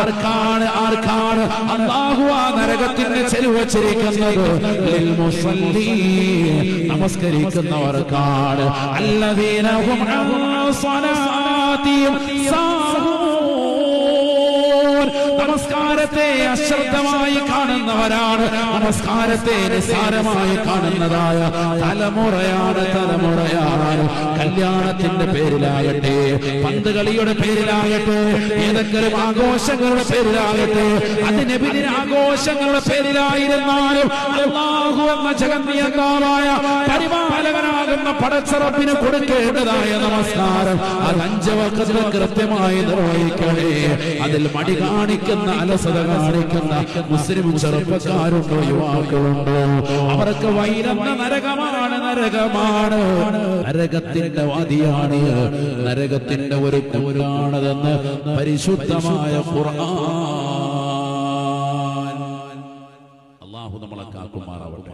ആർക്കാണ് അല്ലാഹു ആ നരകത്തിന്റെ ചെരുവ് വച്ചിരിക്കുന്നത്? ലിൽ മുസല്ലീൻ, നമസ്കരിക്കുന്നവർക്കാണ്. അല്ലദീന ഹും അൻ സ്വലാത്തിഹിം സാഹൂൻ, നമസ്കാരത്തെ അശ്രദ്ധമായി കാണുന്നവരാണ്, നമസ്കാരത്തെ നിസ്സാരമായി കാണുന്നതായ തലമുറയാണ്. കല്യാണത്തിന്റെ പേരിലാകട്ടെ, പന്തുകളിയുടെ പേരിലാകട്ടെ, ഏതെങ്കിലും ആഘോഷങ്ങളുടെ പേരിലാകട്ടെ, അതിനെതിരെ ആഘോഷങ്ങളുടെ പേരിലായിരുന്നാലും അല്ലാഹു എന്ന ജഗന്നിയന്താവായ പരിപാലകനാകുന്ന പടച്ചറപ്പിന് കൊടുക്കേണ്ടതായ നമസ്കാരം അത് 5 വഖത്ത് കൃത്യമായി നിർവഹിക്കണേ. അതിൽ മടി കാണിക്കുന്ന, അലസത കാണിക്കുന്ന മുസ്ലിം ചെറുപ്പക്കാരുണ്ടോ, യുവാക്കളുണ്ടോ? അവർക്ക് വൈരന്ന നരകമാണ്. നരകത്തിന്റെ വാദിയാണ്, നരകത്തിന്റെ ഒരു കൂരാണതെന്ന് പരിശുദ്ധമായ ഖുർആൻ. അല്ലാഹു നമ്മളെ കാക്കുമാറാവട്ടെ.